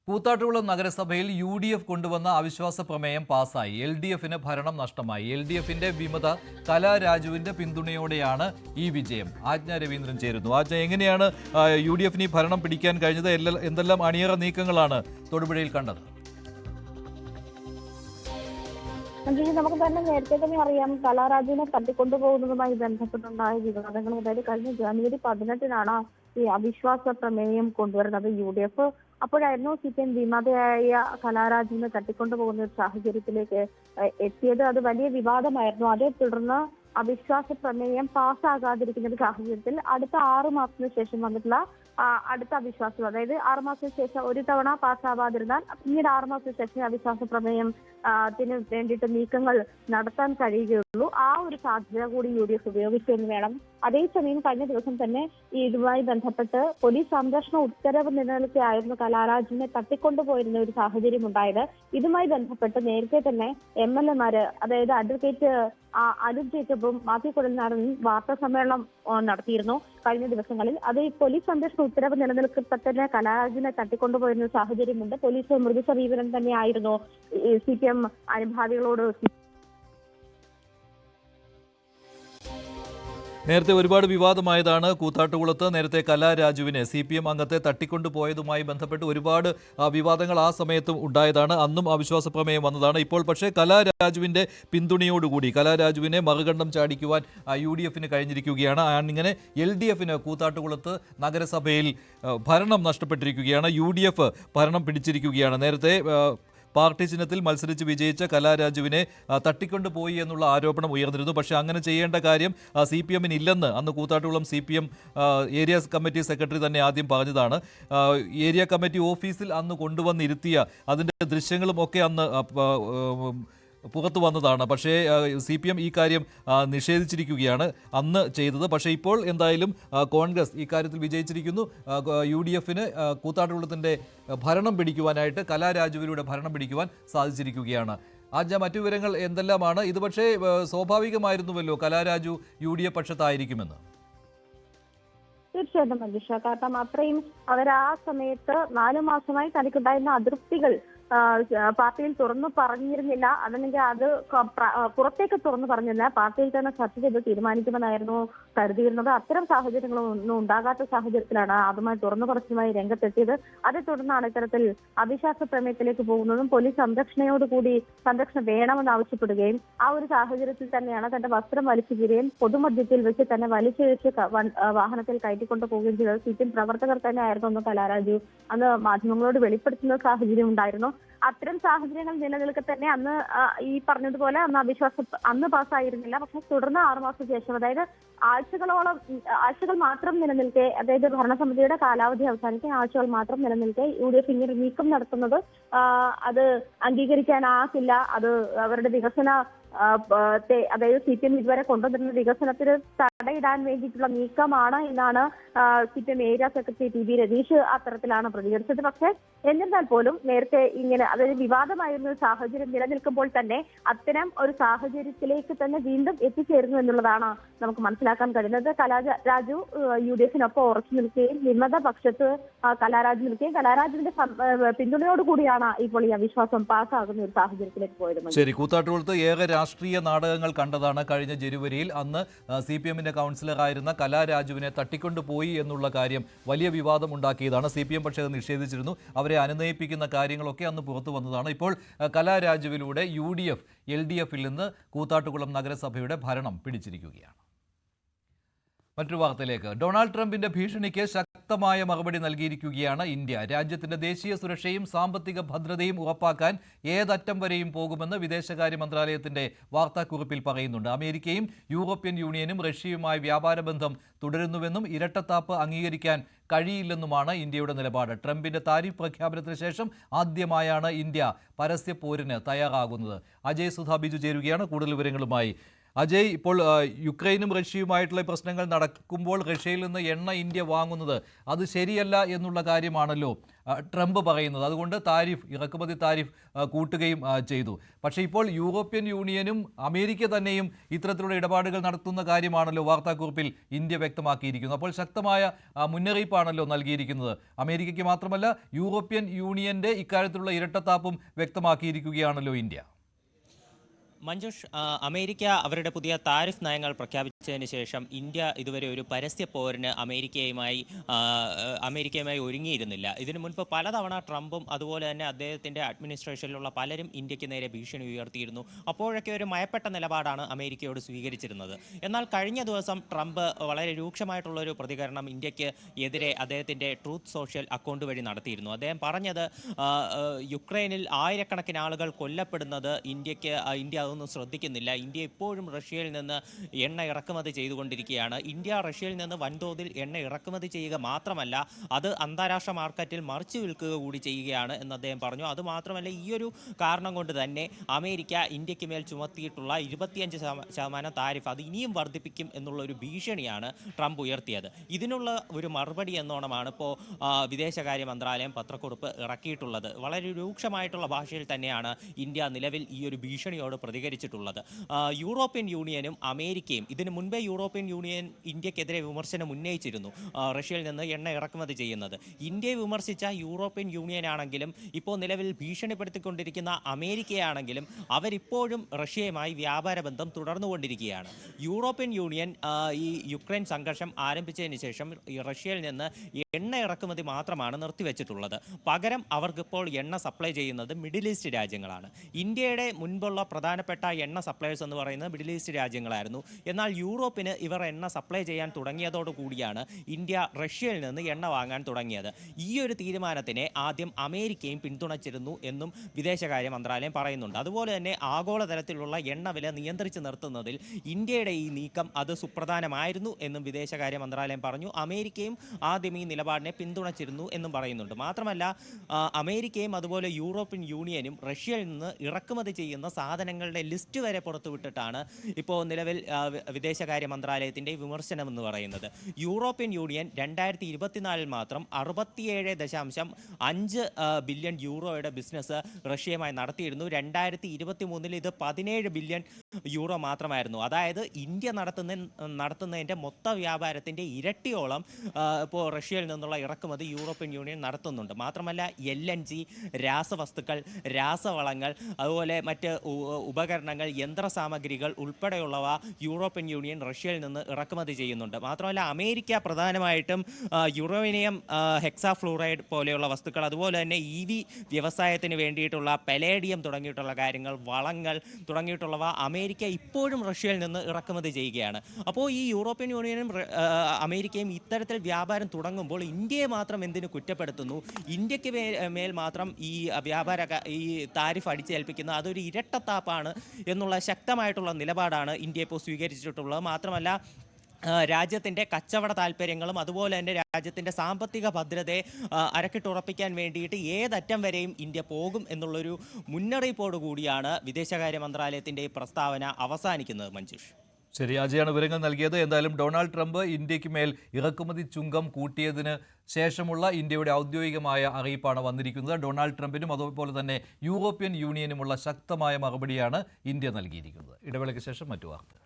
കൂത്താട്ടുകുളം നഗരസഭയിൽ UDF കൊണ്ടുവന്ന അവിശ്വാസ പ്രമേയം പാസായി. LDFന് ഭരണം നഷ്ടമായി. LDFന്റെ വിമത കലാരാജുവിന്റെ പിന്തുണയോടെയാണ് ഈ വിജയം. ആജ്ഞ രവീന്ദ്രൻ ചേരുന്നു. ആജ്ഞ, എങ്ങനെയാണ് UDFന് ഈ ഭരണം പിടിക്കാൻ കഴിഞ്ഞത്? എന്തെല്ലാം അണിയറ നീക്കങ്ങളാണ് തൊടുപുഴയിൽ കണ്ടത്? നമുക്ക് തന്നെ നേരത്തെ തന്നെ അറിയാം, കലാരാജുവിനെ തട്ടിക്കൊണ്ടുപോകുന്നതുമായി ബന്ധപ്പെട്ടുണ്ടായ വിവാദങ്ങൾ. അതായത് കഴിഞ്ഞ ജനുവരി 18-നാണ് ഈ അവിശ്വാസ പ്രമേയം കൊണ്ടുവരുന്നത് UDF. അപ്പോഴായിരുന്നു CPM വിമതയായ കലാരാജുവിനെ തട്ടിക്കൊണ്ടുപോകുന്ന ഒരു സാഹചര്യത്തിലേക്ക് എത്തിയത്. അത് വലിയ വിവാദമായിരുന്നു. അതേ തുടർന്ന് അവിശ്വാസ പ്രമേയം പാസ്സാകാതിരിക്കുന്ന ഒരു സാഹചര്യത്തിൽ അടുത്ത 6 മാസത്തിന് ശേഷം വന്നിട്ടുള്ള അടുത്ത അവിശ്വാസം, അതായത് 6 മാസത്തിന് ശേഷം ഒരു തവണ പാസ്സാവാതിരുന്നാൽ പിന്നീട് 6 മാസത്തിന് ശേഷം അവിശ്വാസ പ്രമേയത്തിന് വേണ്ടിയിട്ട് നീക്കങ്ങൾ നടത്താൻ കഴിയുകയുള്ളൂ. ആ ഒരു സാധ്യത കൂടി UDF ഉപയോഗിച്ചു എന്ന് വേണം. അതേസമയം കഴിഞ്ഞ ദിവസം തന്നെ ഇതുമായി ബന്ധപ്പെട്ട് പോലീസ് സംരക്ഷണ ഉത്തരവ് നിലനിൽക്കെയായിരുന്നു കലാരാജിനെ തട്ടിക്കൊണ്ടുപോയിരുന്ന ഒരു സാഹചര്യം ഉണ്ടായത്. ഇതുമായി ബന്ധപ്പെട്ട് നേരത്തെ തന്നെ MLA-മാര്, അതായത് അഡ്വക്കേറ്റ് അനൂപ് ജേക്കബും മാത്യു കുഴൽനാടനും വാർത്താ സമ്മേളനം നടത്തിയിരുന്നു കഴിഞ്ഞ ദിവസങ്ങളിൽ. അത് പോലീസ് സംരക്ഷണ ഉത്തരവ് നിലനിൽക്കപ്പെട്ട കലാരാജിനെ തട്ടിക്കൊണ്ടുപോയിരുന്ന സാഹചര്യമുണ്ട്. പോലീസ് മൃദു സമീപനം തന്നെയായിരുന്നു CPM അനുഭാവികളോട്. നേരത്തെ ഒരുപാട് വിവാദമായതാണ് കൂത്താട്ടുകുളത്ത്. നേരത്തെ കലാരാജുവിനെ CPM അംഗത്തെ തട്ടിക്കൊണ്ടുപോയതുമായി ബന്ധപ്പെട്ട് ഒരുപാട് വിവാദങ്ങൾ ആ സമയത്തും ഉണ്ടായതാണ്. അന്നും അവിശ്വാസ പ്രമേയം വന്നതാണ്. ഇപ്പോൾ പക്ഷേ കലാരാജുവിൻ്റെ പിന്തുണയോടുകൂടി കലാരാജുവിനെ മറുകണ്ഠം ചാടിക്കുവാൻ UDFന് കഴിഞ്ഞിരിക്കുകയാണ്. ഇങ്ങനെ LDFന് കൂത്താട്ടുകുളത്ത് നഗരസഭയിൽ ഭരണം നഷ്ടപ്പെട്ടിരിക്കുകയാണ്. UDF ഭരണം പിടിച്ചിരിക്കുകയാണ്. നേരത്തെ പാർട്ടി ചിഹ്നത്തിൽ മത്സരിച്ച് വിജയിച്ച കലാരാജുവിനെ തട്ടിക്കൊണ്ടുപോയി എന്നുള്ള ആരോപണം ഉയർന്നിരുന്നു. പക്ഷേ അങ്ങനെ ചെയ്യേണ്ട കാര്യം CPMന് ഇല്ലെന്ന് അന്ന് Koothattukulam CPM area committee secretary തന്നെ ആദ്യം പറഞ്ഞതാണ്. ഏരിയ കമ്മിറ്റി ഓഫീസിൽ അന്ന് കൊണ്ടുവന്നിരുത്തിയ അതിൻ്റെ ദൃശ്യങ്ങളും ഒക്കെ അന്ന് പുറത്തു വന്നതാണ്. പക്ഷേ CPM ഈ കാര്യം നിഷേധിച്ചിരിക്കുകയാണ് അന്ന് ചെയ്തത്. പക്ഷേ ഇപ്പോൾ എന്തായാലും കോൺഗ്രസ് ഈ കാര്യത്തിൽ വിജയിച്ചിരിക്കുന്നു. UDFന് കൂത്താട്ടുകുളത്തിൻ്റെ ഭരണം പിടിക്കുവാനായിട്ട് കലാരാജുവിലൂടെ ഭരണം പിടിക്കുവാൻ സാധിച്ചിരിക്കുകയാണ്. ആജ്ഞ, മറ്റു വിവരങ്ങൾ എന്തെല്ലാമാണ്? ഇത് പക്ഷേ സ്വാഭാവികമായിരുന്നുവല്ലോ കലാരാജു UDF പക്ഷത്തായിരിക്കുമെന്ന്. തീർച്ചയായിട്ടും മഞ്ജുഷ, കാരണം അത്രയും അവർ ആ സമയത്ത് 4 മാസമായി തനിക്കുണ്ടായിരുന്ന അതൃപ്തികൾ പാർട്ടിയിൽ തുറന്നു പറഞ്ഞിരുന്നില്ല. അതല്ലെങ്കിൽ അത് പുറത്തേക്ക് തുറന്നു പറഞ്ഞില്ല. പാർട്ടിയിൽ തന്നെ ചർച്ച ചെയ്ത് തീരുമാനിക്കുമെന്നായിരുന്നു കരുതിയിരുന്നത്. അത്തരം സാഹചര്യങ്ങളൊന്നും ഉണ്ടാകാത്ത സാഹചര്യത്തിലാണ് അതുമായി തുറന്നു പറച്ചിലുമായി രംഗത്തെത്തിയത്. അതേ തുടർന്നാണ് ഇത്തരത്തിൽ അവിശ്വാസ പ്രമേയത്തിലേക്ക് പോകുന്നതും പോലീസ് സംരക്ഷണം വേണമെന്ന് ആവശ്യപ്പെടുകയും ആ ഒരു സാഹചര്യത്തിൽ തന്നെയാണ് തന്റെ വസ്ത്രം വലിച്ചു കീറുകയും പൊതുമധ്യത്തിൽ വെച്ച് തന്നെ വലിച്ചിഴച്ച് വാഹനത്തിൽ കയറ്റിക്കൊണ്ടു പോവുകയും ചെയ്തത്. CPM പ്രവർത്തകർ തന്നെയായിരുന്നു അന്ന് കലാരാജു അന്ന് മാധ്യമങ്ങളോട് വെളിപ്പെടുത്തുന്ന സാഹചര്യം ഉണ്ടായിരുന്നു. അത്തരം സാഹചര്യങ്ങൾ നിലനിൽക്കെ തന്നെ അന്ന് ഈ പറഞ്ഞതുപോലെ അന്ന് പാസ്സായിരുന്നില്ല. പക്ഷെ തുടർന്ന് 6 മാസത്തിന് ശേഷം, അതായത് ആഴ്ചകൾ മാത്രം നിലനിൽക്കെ, അതായത് ഭരണസമിതിയുടെ കാലാവധി അവസാനിക്കാൻ ആഴ്ചകൾ മാത്രം നിലനിൽക്കെ UDF ഇങ്ങനെ നീക്കം നടത്തുന്നത് അത് അംഗീകരിക്കാനാകില്ല. അത് അവരുടെ അതായത് CPM ഇതുവരെ കൊണ്ടുവന്നിരുന്ന വികസനത്തിന് തടയിടാൻ വേണ്ടിയിട്ടുള്ള നീക്കമാണ് എന്നാണ് CPM area secretary TB Ratheesh അത്തരത്തിലാണ് പ്രതികരിച്ചത്. പക്ഷേ എന്നിരുന്നാൽ പോലും നേരത്തെ ഇങ്ങനെ, അതായത് വിവാദമായിരുന്ന സാഹചര്യം നിലനിൽക്കുമ്പോൾ തന്നെ അത്തരം ഒരു സാഹചര്യത്തിലേക്ക് തന്നെ വീണ്ടും എത്തിച്ചേരുന്നു എന്നുള്ളതാണ് നമുക്ക് മനസ്സിലാക്കാൻ കഴിയുന്നത്. കലാരാജു UDFനൊപ്പം ഉറച്ചു നിൽക്കുകയും വിമത പക്ഷത്ത് കലാരാജു നിൽക്കുകയും കലാരാജുവിന്റെ പിന്തുണയോടുകൂടിയാണ് ഇപ്പോൾ ഈ അവിശ്വാസം പാസ്സാകുന്ന ഒരു സാഹചര്യത്തിലേക്ക് പോയത്. ശരി, കൂത്താട്ടുകുളത്ത് ഏറെ രാഷ്ട്രീയ നാടകങ്ങൾ കണ്ടതാണ് കഴിഞ്ഞ ജനുവരിയിൽ. അന്ന് CPMന്റെ കൗൺസിലറായിരുന്ന കലാരാജുവിനെ തട്ടിക്കൊണ്ടുപോയി എന്നുള്ള കാര്യം വലിയ വിവാദം ഉണ്ടാക്കിയതാണ്. CPM പക്ഷേ അത് നിഷേധിച്ചിരുന്നു. അവരെ അനുനയിപ്പിക്കുന്ന കാര്യങ്ങളൊക്കെ അന്ന് പുറത്തു വന്നതാണ്. ഇപ്പോൾ കലാരാജുവിലൂടെ UDF LDFിൽ നിന്ന് കൂത്താട്ടുകുളം നഗരസഭയുടെ ഭരണം പിടിച്ചിരിക്കുകയാണ്. മറ്റൊരു വാർത്തയിലേക്ക്. ഡൊണാൾഡ് ട്രംപിന്റെ ഭീഷണിക്ക് ശക്തമായ മറുപടി നൽകിയിരിക്കുകയാണ് ഇന്ത്യ. രാജ്യത്തിന്റെ ദേശീയ സുരക്ഷയും സാമ്പത്തിക ഭദ്രതയും ഉറപ്പാക്കാൻ ഏതറ്റം വരെയും പോകുമെന്ന് വിദേശകാര്യ മന്ത്രാലയത്തിന്റെ വാർത്താക്കുറിപ്പിൽ പറയുന്നുണ്ട്. അമേരിക്കയും യൂറോപ്യൻ യൂണിയനും റഷ്യയുമായി വ്യാപാര ബന്ധം തുടരുന്നുവെന്നും ഇരട്ടത്താപ്പ് അംഗീകരിക്കാൻ കഴിയില്ലെന്നുമാണ് ഇന്ത്യയുടെ നിലപാട്. ട്രംപിന്റെ താരിഫ് പ്രഖ്യാപനത്തിന് ശേഷം ആദ്യമായാണ് ഇന്ത്യ പരസ്യ പോരിന് തയ്യാറാകുന്നത്. അജയ് സുധ ബിജു ചേരുകയാണ് കൂടുതൽ വിവരങ്ങളുമായി. അജയ്, ഇപ്പോൾ യുക്രൈനും റഷ്യയുമായിട്ടുള്ള പ്രശ്നങ്ങൾ നടക്കുമ്പോൾ റഷ്യയിൽ നിന്ന് എണ്ണ ഇന്ത്യ വാങ്ങുന്നത് അത് ശരിയല്ല എന്നുള്ള കാര്യമാണല്ലോ ട്രംപ് പറയുന്നത്. അതുകൊണ്ട് ഇറക്കുമതി താരിഫ് കൂട്ടുകയും ചെയ്തു. പക്ഷേ ഇപ്പോൾ യൂറോപ്യൻ യൂണിയനും അമേരിക്ക തന്നെയും ഇത്തരത്തിലുള്ള ഇടപാടുകൾ നടത്തുന്ന കാര്യമാണല്ലോ വാർത്താക്കുറിപ്പിൽ ഇന്ത്യ വ്യക്തമാക്കിയിരിക്കുന്നത്. അപ്പോൾ ശക്തമായ മുന്നറിയിപ്പാണല്ലോ നൽകിയിരിക്കുന്നത്. അമേരിക്കയ്ക്ക് മാത്രമല്ല യൂറോപ്യൻ യൂണിയന്റെ ഇക്കാര്യത്തിലുള്ള ഇരട്ടത്താപ്പും വ്യക്തമാക്കിയിരിക്കുകയാണല്ലോ ഇന്ത്യ. മഞ്ജുഷ്, അമേരിക്ക അവരുടെ പുതിയ താരിഫ് നയങ്ങൾ പ്രഖ്യാപിച്ചതിന് ശേഷം ഇന്ത്യ ഇതുവരെ ഒരു പരസ്യ പോരിന് അമേരിക്കയുമായി ഒരുങ്ങിയിരുന്നില്ല. ഇതിനു മുൻപ് പലതവണ ട്രംപും അതുപോലെ തന്നെ അദ്ദേഹത്തിൻ്റെ അഡ്മിനിസ്ട്രേഷനിലുള്ള പലരും ഇന്ത്യക്ക് നേരെ ഭീഷണി ഉയർത്തിയിരുന്നു. അപ്പോഴൊക്കെ ഒരു മയപ്പെട്ട നിലപാടാണ് അമേരിക്കയോട് സ്വീകരിച്ചിരുന്നത്. എന്നാൽ കഴിഞ്ഞ ദിവസം ട്രംപ് വളരെ രൂക്ഷമായിട്ടുള്ളൊരു പ്രതികരണം ഇന്ത്യക്ക് എതിരെ അദ്ദേഹത്തിൻ്റെ ട്രൂത്ത് സോഷ്യൽ അക്കൗണ്ട് വഴി നടത്തിയിരുന്നു. അദ്ദേഹം പറഞ്ഞത് യുക്രൈനിൽ ആയിരക്കണക്കിന് ആളുകൾ കൊല്ലപ്പെടുന്നത് ഇന്ത്യ അതൊന്നും ശ്രദ്ധിക്കുന്നില്ല. ഇന്ത്യ ഇപ്പോഴും റഷ്യയിൽ നിന്ന് എണ്ണ ഇറക്കുമതി ചെയ്തുകൊണ്ടിരിക്കുകയാണ്. ഇന്ത്യ റഷ്യയിൽ നിന്ന് വൻതോതിൽ എണ്ണ ഇറക്കുമതി ചെയ്യുക മാത്രമല്ല, അത് അന്താരാഷ്ട്ര മാർക്കറ്റിൽ മറിച്ചു വിൽക്കുക കൂടി ചെയ്യുകയാണ് എന്ന് അദ്ദേഹം പറഞ്ഞു. അതുമാത്രമല്ല, ഈയൊരു കാരണം കൊണ്ട് തന്നെ അമേരിക്ക ഇന്ത്യക്ക് മേൽ ചുമത്തിയിട്ടുള്ള 25% താരിഫ് അത് ഇനിയും വർദ്ധിപ്പിക്കും എന്നുള്ള ഒരു ഭീഷണിയാണ് ട്രംപ് ഉയർത്തിയത്. ഇതിനുള്ള ഒരു മറുപടി എന്നോണമാണ് ഇപ്പോൾ വിദേശകാര്യ മന്ത്രാലയം പത്രക്കുറിപ്പ് ഇറക്കിയിട്ടുള്ളത്. വളരെ രൂക്ഷമായിട്ടുള്ള ഭാഷയിൽ തന്നെയാണ് ഇന്ത്യ നിലവിൽ ഈ ഒരു ഭീഷണിയോട് പ്രതികരിച്ചിട്ടുള്ളത്. യൂറോപ്യൻ യൂണിയനും അമേരിക്കയും ഇതിനു മുൻപേ യൂറോപ്യൻ യൂണിയൻ ഇന്ത്യക്കെതിരെ വിമർശനം ഉന്നയിച്ചിരുന്നു, റഷ്യയിൽ നിന്ന് എണ്ണ ഇറക്കുമതി ചെയ്യുന്നത്. ഇന്ത്യയെ വിമർശിച്ച യൂറോപ്യൻ യൂണിയൻ ആണെങ്കിലും ഇപ്പോൾ നിലവിൽ ഭീഷണിപ്പെടുത്തിക്കൊണ്ടിരിക്കുന്ന അമേരിക്കയാണെങ്കിലും അവരിപ്പോഴും റഷ്യയുമായി വ്യാപാര ബന്ധം തുടർന്നുകൊണ്ടിരിക്കുകയാണ്. യൂറോപ്യൻ യൂണിയൻ ഈ യുക്രൈൻ സംഘർഷം ആരംഭിച്ചതിന് ശേഷം റഷ്യയിൽ നിന്ന് എണ്ണ ഇറക്കുമതി മാത്രമാണ് നിർത്തിവെച്ചിട്ടുള്ളത്. പകരം അവർക്കിപ്പോൾ എണ്ണ സപ്ലൈ ചെയ്യുന്നത് മിഡിൽ ഈസ്റ്റ് രാജ്യങ്ങളാണ്. ഇന്ത്യയുടെ മുൻപുള്ള പ്രധാനപ്പെട്ട എണ്ണ സപ്ലൈസ് എന്ന് പറയുന്നത് മിഡിൽ ഈസ്റ്റ് രാജ്യങ്ങളായിരുന്നു. എന്നാൽ യൂറോപ്പിന് ഇവർ എണ്ണ സപ്ലൈ ചെയ്യാൻ തുടങ്ങിയതോടുകൂടിയാണ് ഇന്ത്യ റഷ്യയിൽ നിന്ന് എണ്ണ വാങ്ങാൻ തുടങ്ങിയത്. ഈ ഒരു തീരുമാനത്തിനെ ആദ്യം അമേരിക്കയും പിന്തുണച്ചിരുന്നു എന്നും വിദേശകാര്യ മന്ത്രാലയം പറയുന്നുണ്ട്. അതുപോലെ തന്നെ ആഗോളതലത്തിലുള്ള എണ്ണ വില നിയന്ത്രിച്ച് നിർത്തുന്നതിൽ ഇന്ത്യയുടെ ഈ നീക്കം അത് സുപ്രധാനമായിരുന്നു എന്നും വിദേശകാര്യ മന്ത്രാലയം പറഞ്ഞു. അമേരിക്കയും ആദ്യം ഈ നിലപാടിനെ പിന്തുണച്ചിരുന്നു എന്നും പറയുന്നുണ്ട്. മാത്രമല്ല, അമേരിക്കയും അതുപോലെ യൂറോപ്യൻ യൂണിയനും റഷ്യയിൽ നിന്ന് ഇറക്കുമതി ചെയ്യുന്ന സാധനങ്ങളുടെ ലിസ്റ്റ് വരെ പുറത്തുവിട്ടിട്ടാണ് ഇപ്പോൾ നിലവിൽ വിദേശകാര്യ മന്ത്രാലയത്തിൻ്റെ വിമർശനം എന്ന് പറയുന്നത്. യൂറോപ്യൻ യൂണിയൻ 2024 മാത്രം 67.5 ബില്യൺ യൂറോയുടെ ബിസിനസ് റഷ്യയുമായി നടത്തിയിരുന്നു. 2023 ഇത് 17 ബില്യൺ യൂറോ മാത്രമായിരുന്നു. അതായത് ഇന്ത്യ നടത്തുന്നതിൻ്റെ മൊത്ത വ്യാപാരത്തിൻ്റെ ഇരട്ടിയോളം ഇപ്പോൾ റഷ്യയിൽ നിന്നുള്ള ഇറക്കുമതി യൂറോപ്യൻ യൂണിയൻ നടത്തുന്നുണ്ട്. മാത്രമല്ല, LNG, രാസവസ്തുക്കൾ, രാസവളങ്ങൾ, അതുപോലെ മറ്റ് ഉപകരണങ്ങൾ, യന്ത്രസാമഗ്രികൾ ഉൾപ്പെടെയുള്ളവ യൂറോപ്യൻ യൂണിയൻ റഷ്യയിൽ നിന്ന് ഇറക്കുമതി ചെയ്യുന്നുണ്ട്. മാത്രമല്ല, അമേരിക്ക പ്രധാനമായിട്ടും യുറേനിയം ഹെക്സാഫ്ലൂറൈഡ് പോലെയുള്ള വസ്തുക്കൾ, അതുപോലെ തന്നെ EV വ്യവസായത്തിന് വേണ്ടിയിട്ടുള്ള പലേഡിയം തുടങ്ങിയിട്ടുള്ള കാര്യങ്ങൾ, വളങ്ങൾ തുടങ്ങിയിട്ടുള്ളവ അമേരിക്ക ഇപ്പോഴും റഷ്യയിൽ നിന്ന് ഇറക്കുമതി ചെയ്യുകയാണ്. അപ്പോൾ ഈ യൂറോപ്യൻ യൂണിയനും അമേരിക്കയും ഇത്തരത്തിൽ വ്യാപാരം തുടങ്ങുമ്പോൾ ഇന്ത്യയെ മാത്രം എന്തിനു കുറ്റപ്പെടുത്തുന്നു? ഇന്ത്യക്ക് മേൽ മാത്രം ഈ താരിഫ് അടിച്ചേൽപ്പിക്കുന്ന അതൊരു ഇരട്ടത്താപ്പാണ് എന്നുള്ള ശക്തമായിട്ടുള്ള നിലപാടാണ് ഇന്ത്യ ഇപ്പോൾ സ്വീകരിച്ചിട്ടുള്ളത്. മാത്രമല്ല, രാജ്യത്തിൻ്റെ കച്ചവട താല്പര്യങ്ങളും അതുപോലെ തന്നെ രാജ്യത്തിൻ്റെ സാമ്പത്തിക ഭദ്രതയെ അരക്കിട്ടുറപ്പിക്കാൻ വേണ്ടിയിട്ട് ഏതറ്റം വരെയും ഇന്ത്യ പോകും എന്നുള്ളൊരു മുന്നറിയിപ്പോടു കൂടിയാണ് വിദേശകാര്യ മന്ത്രാലയത്തിൻ്റെ പ്രസ്താവന അവസാനിക്കുന്നത്. മഞ്ജുഷ്, ശരി, അജയാണ് വിവരങ്ങൾ നൽകിയത്. എന്തായാലും ഡൊണാൾഡ് ട്രംപ് ഇന്ത്യക്ക് മേൽ ഇറക്കുമതി ചുങ്കം കൂട്ടിയതിന് ശേഷമുള്ള ഇന്ത്യയുടെ ഔദ്യോഗികമായ അറിയിപ്പാണ് വന്നിരിക്കുന്നത്. ഡൊണാൾഡ് ട്രംപിനും അതുപോലെ തന്നെ യൂറോപ്യൻ യൂണിയനുമുള്ള ശക്തമായ മറുപടിയാണ് ഇന്ത്യ നൽകിയിരിക്കുന്നത്. ഇടവേളയ്ക്ക് ശേഷം മറ്റു വാർത്തകൾ.